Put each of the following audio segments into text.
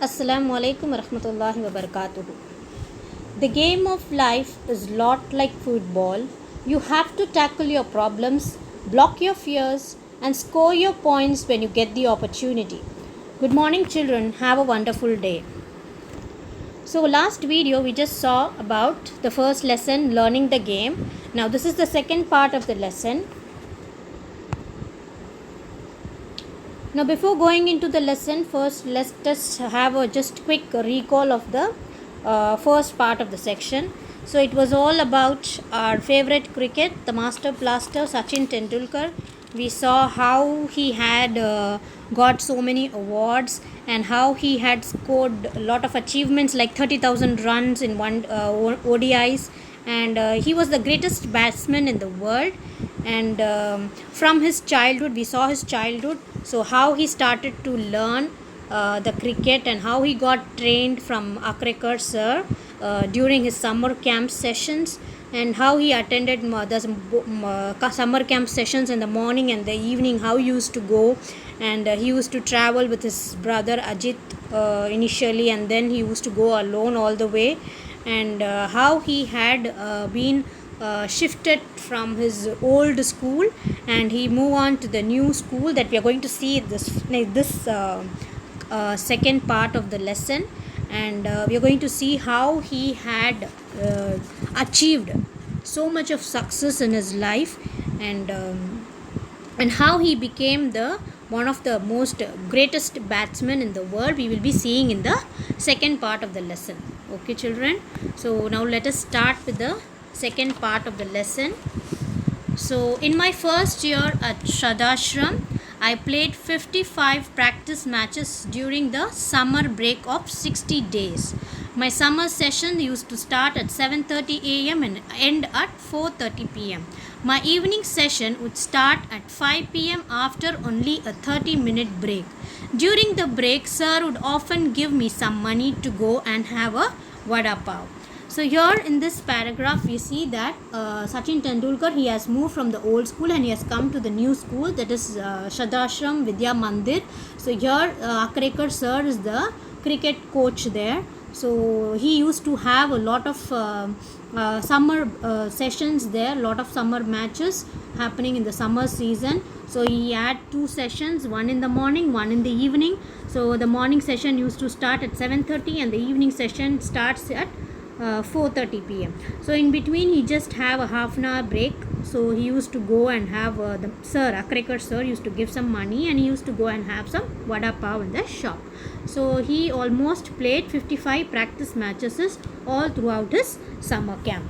Assalamu alaikum warahmatullahi wabarakatuh. The game of life is lot like football. You have to tackle your problems, block your fears, and score your points when you get the opportunity. Good morning, children. Have a wonderful day. So, last video we just saw about the first lesson, learning the game. Now, this is the second part of the lesson. Now, before going into the lesson, first let's just have a just quick recall of the first part of the section. So, it was all about our favorite cricket, the Master Blaster Sachin Tendulkar. We saw how he had got so many awards and how he had scored a lot of achievements like 30,000 runs in one ODIs, and he was the greatest batsman in the world. And from his childhood, we saw his childhood, so how he started to learn the cricket and how he got trained from Akrekar sir during his summer camp sessions, and how he attended the summer camp sessions in the morning and the evening, how he used to go. And he used to travel with his brother Ajit initially, and then he used to go alone all the way. And how he had been shifted from his old school and he moved on to the new school that we are going to see this second part of the lesson. And we are going to see how he had achieved so much of success in his life, and how he became the one of the most greatest batsmen in the world. We will be seeing in the second part of the lesson. Okay, children, so now let us start with the second part of the lesson. So in my first year at Shradashram, I played 55 practice matches during the summer break of 60 days. My summer session used to start at 7:30 a.m. and end at 4:30 p.m. My evening session would start at 5 p.m. after only a 30-minute break. During the break, sir would often give me some money to go and have a vada pav. So here in this paragraph we see that Sachin Tendulkar, he has moved from the old school and he has come to the new school, that is Shradashram Vidya Mandir. So here Akrekar sir is the cricket coach there. So he used to have a lot of summer sessions there, lot of summer matches happening in the summer season. So he had two sessions, one in the morning, one in the evening. So the morning session used to start at 7:30 and the evening session starts at 4:30 p.m. So in between he just have a half an hour break. So he used to go and have the sir Akrekar sir used to give some money and he used to go and have some vada pav in the shop. So he almost played 55 practice matches all throughout his summer camp.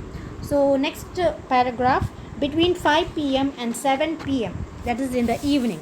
So next paragraph, between 5 p.m. and 7 p.m., that is in the evening,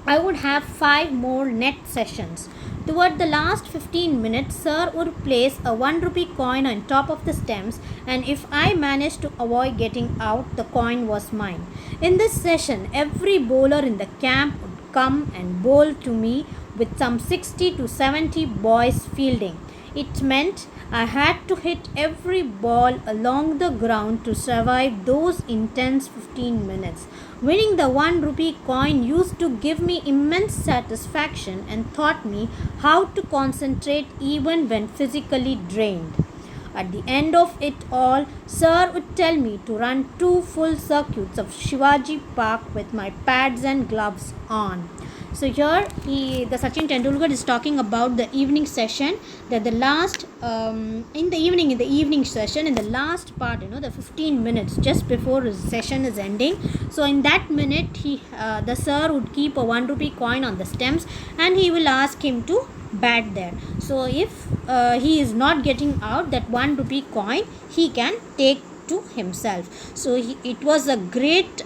I would have 5 more net sessions. Toward the last 15 minutes, sir would place a 1 rupee coin on top of the stems, and if I managed to avoid getting out, the coin was mine. In this session, every bowler in the camp would come and bowl to me with some 60 to 70 boys fielding. It meant I had to hit every ball along the ground to survive those intense 15 minutes. Winning the 1 rupee coin used to give me immense satisfaction and taught me how to concentrate even when physically drained. At the end of it all, sir would tell me to run 2 full circuits of Shivaji Park with my pads and gloves on. So here the Sachin Tendulkar is talking about the evening session, that the last in the evening session, in the last part, the 15 minutes just before his session is ending. So in that minute the sir would keep a 1 rupee coin on the stems and he will ask him to bat there. So if he is not getting out that 1 rupee coin, he can take to himself. So it was a great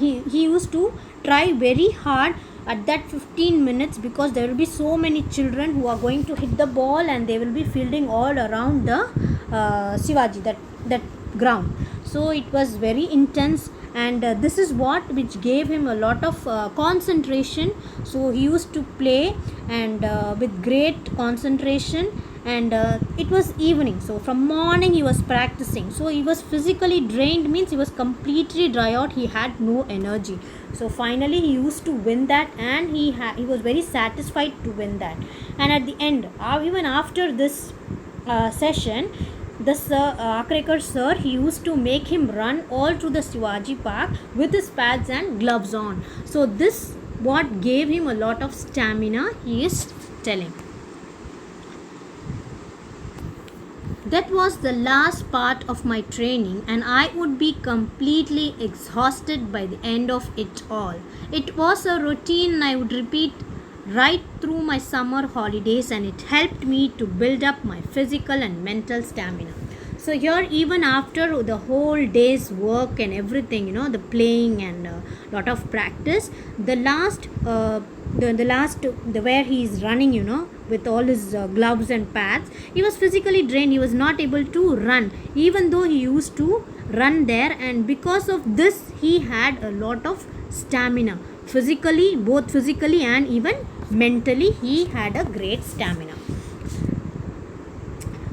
he used to try very hard at that 15 minutes, because there will be so many children who are going to hit the ball and they will be fielding all around the Shivaji, that ground. So it was very intense, and this is which gave him a lot of concentration. So he used to play and with great concentration, and it was evening, so from morning he was practicing. So he was physically drained, means he was completely dry out, he had no energy. So finally he used to win that, and he was very satisfied to win that. And at the end, even after this session, this Akrekar sir, he used to make him run all through the Shivaji Park with his pads and gloves on. So this what gave him a lot of stamina, he is telling. That was the last part of my training, and I would be completely exhausted by the end of it all. It was a routine I would repeat right through my summer holidays, and it helped me to build up my physical and mental stamina. So here, even after the whole day's work and everything, the playing and lot of practice, the last the where he is running, with all his gloves and pads, he was physically drained. He was not able to run, even though he used to run there, and because of this, he had a lot of stamina. Both physically and even mentally, he had a great stamina.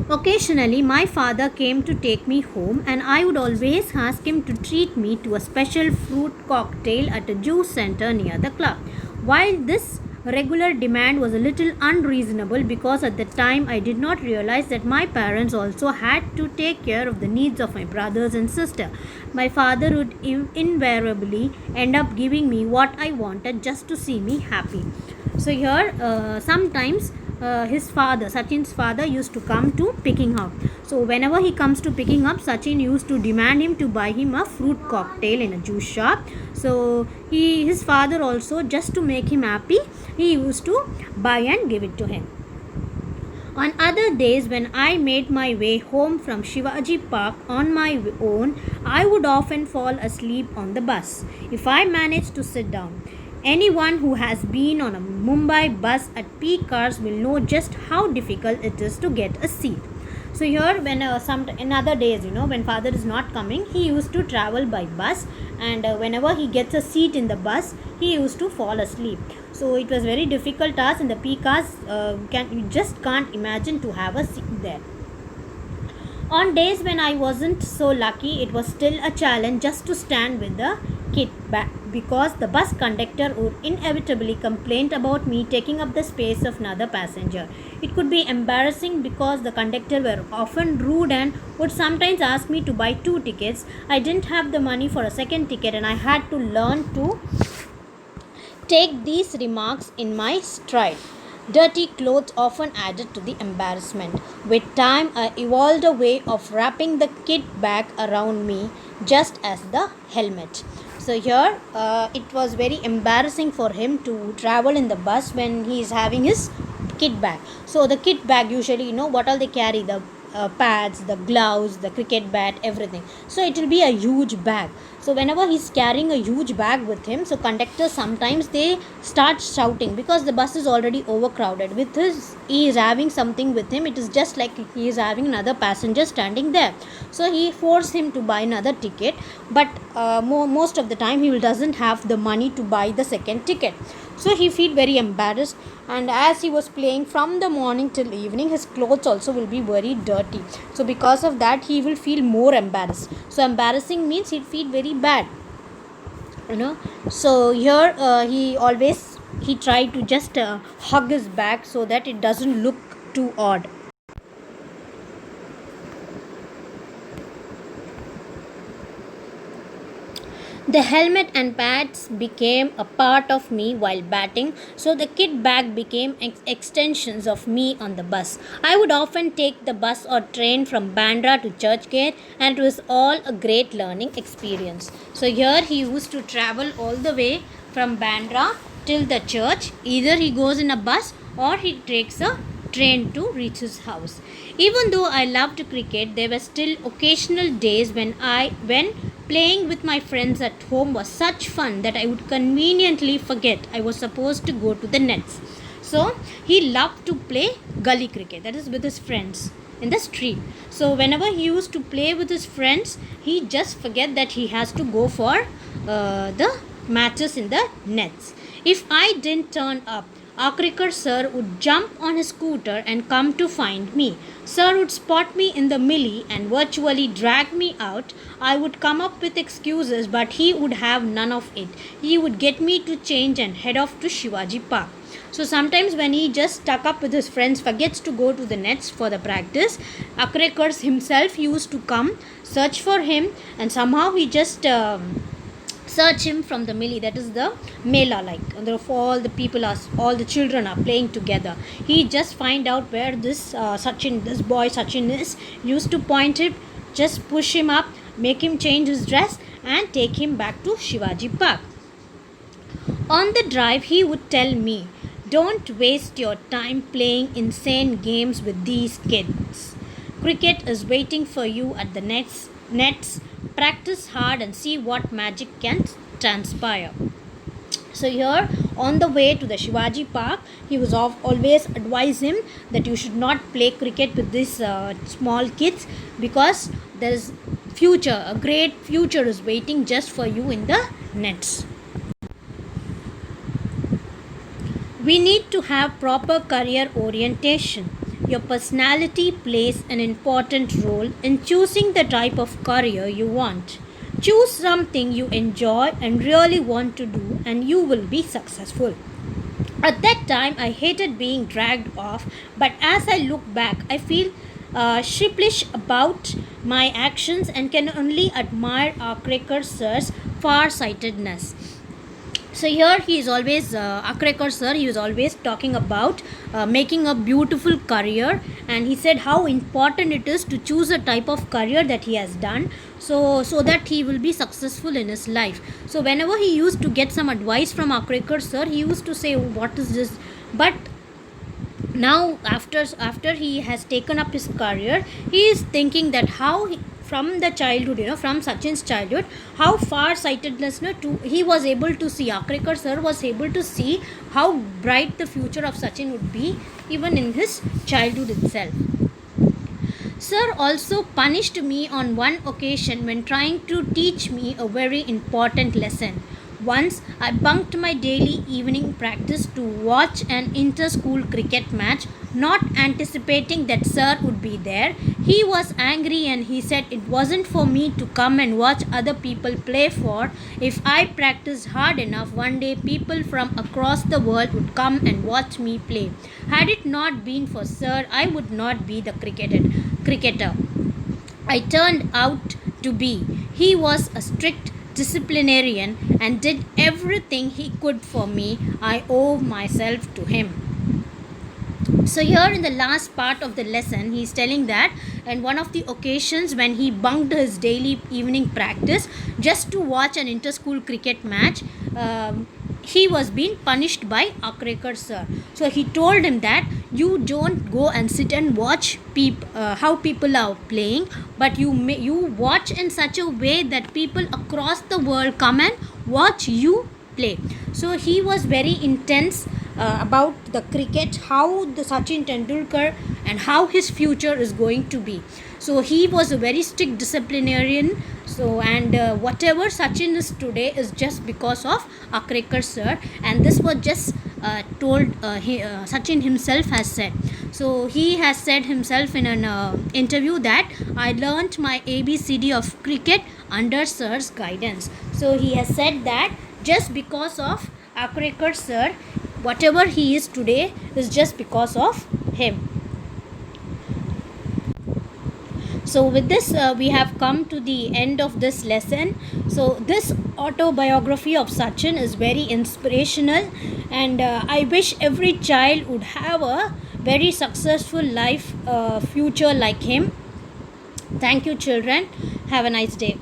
Occasionally, my father came to take me home, and I would always ask him to treat me to a special fruit cocktail at a juice center near the club. While this regular demand was a little unreasonable, because at the time I did not realize that my parents also had to take care of the needs of my brothers and sister. My father would invariably end up giving me what I wanted just to see me happy. So here, sometimes his father, Sachin's father, used to come to picking up. So whenever he comes to picking up, Sachin used to demand him to buy him a fruit cocktail in a juice shop. So his father also, just to make him happy, he used to buy and give it to him. On other days, when I made my way home from Shivaji Park on my own, I would often fall asleep on the bus if I managed to sit down. Anyone who has been on a Mumbai bus at peak hours will know just how difficult it is to get a seat. So here, when in other days, when father is not coming, he used to travel by bus, and whenever he gets a seat in the bus, he used to fall asleep. So it was very difficult task in the peak hours. You just can't imagine to have a seat there. On days when I wasn't so lucky, it was still a challenge just to stand with the kid back, because the bus conductor would inevitably complain about me taking up the space of another passenger. It could be embarrassing because the conductor were often rude and would sometimes ask me to buy 2 tickets. I didn't have the money for a second ticket, and I had to learn to take these remarks in my stride. Dirty clothes often added to the embarrassment. With time, I evolved a way of wrapping the kit bag around me, just as the helmet. So here, it was very embarrassing for him to travel in the bus when he is having his kit bag. So the kit bag, usually, what all they carry, the pads, the gloves, the cricket bat, everything. So it will be a huge bag. So whenever he's carrying a huge bag with him, so conductors sometimes they start shouting, because the bus is already overcrowded. He is having something with him. It is just like he is having another passenger standing there. So he forced him to buy another ticket, but most of the time he doesn't have the money to buy the second ticket. So he feel very embarrassed, and as he was playing from the morning till evening, his clothes also will be very dirty. So because of that, he will feel more embarrassed. So embarrassing means he'll feel very bad, So here, he tried to just hug his back so that it doesn't look too odd. The helmet and pads became a part of me while batting, so the kit bag became extensions of me on the bus. I would often take the bus or train from Bandra to Churchgate, and it was all a great learning experience. So here he used to travel all the way from Bandra till the church. Either he goes in a bus or he takes a train to reach his house. Even though I loved cricket, there were still occasional days when playing with my friends at home was such fun that I would conveniently forget I was supposed to go to the nets. So he loved to play gully cricket, that is with his friends in the street. So whenever he used to play with his friends, he just forget that he has to go for the matches in the nets. If I didn't turn up, Akrikar sir would jump on his scooter and come to find me. Sir would spot me in the millie and virtually drag me out. I would come up with excuses, but he would have none of it. He would get me to change and head off to Shivaji Park. So sometimes when he just stuck up with his friends, forgets to go to the nets for the practice, Akrekars himself used to come, search for him, and somehow he just search him from the milli, that is the mela, like all the people are, all the children are playing together. He just find out where this boy Sachin is, used to point him, just push him up, make him change his dress, and take him back to Shivaji Park. On the drive, he would tell me, don't waste your time playing insane games with these kids. Cricket is waiting for you at the nets. Practice hard and see what magic can transpire. So here, on the way to the Shivaji Park, he was always advise him that you should not play cricket with these small kids, because there is future, a great future is waiting just for you in the nets. We need to have proper career orientation. Your personality plays an important role in choosing the type of career you want. Choose something you enjoy and really want to do, and you will be successful. At that time, I hated being dragged off, but as I look back, I feel sheepish about my actions and can only admire our Akrekar sir's far-sightedness. So here he is always, Akrekar sir, he was always talking about making a beautiful career, and he said how important it is to choose a type of career that he has done, so that he will be successful in his life. So whenever he used to get some advice from Akrekar sir, he used to say, what is this? But now after he has taken up his career, he is thinking that how from the childhood, from Sachin's childhood, how far-sightedness he was able to see, Akrekar sir was able to see how bright the future of Sachin would be even in his childhood itself. Sir also punished me on one occasion when trying to teach me a very important lesson. Once I bunked my daily evening practice to watch an inter-school cricket match, not anticipating that sir would be there. He was angry and he said it wasn't for me to come and watch other people play, for if I practiced hard enough, one day people from across the world would come and watch me play. Had it not been for sir, I would not be the cricketer I turned out to be. He was a strict disciplinarian and did everything he could for me. I owe myself to him. So here in the last part of the lesson, he is telling that on one of the occasions when he bunked his daily evening practice just to watch an inter-school cricket match, he was being punished by Akrekar sir. So he told him that you don't go and sit and watch how people are playing, but you watch in such a way that people across the world come and watch you play. So he was very intense about the cricket, how the Sachin Tendulkar and how his future is going to be. So he was a very strict disciplinarian. So and whatever Sachin is today is just because of Akrekar sir, and this was just told Sachin himself has said. So he has said himself in an interview that I learnt my ABCD of cricket under sir's guidance. So he has said that just because of Akrekar sir, whatever he is today is just because of him. So with this, we have come to the end of this lesson. So this autobiography of Sachin is very inspirational, and I wish every child would have a very successful life future like him. Thank you, children. Have a nice day.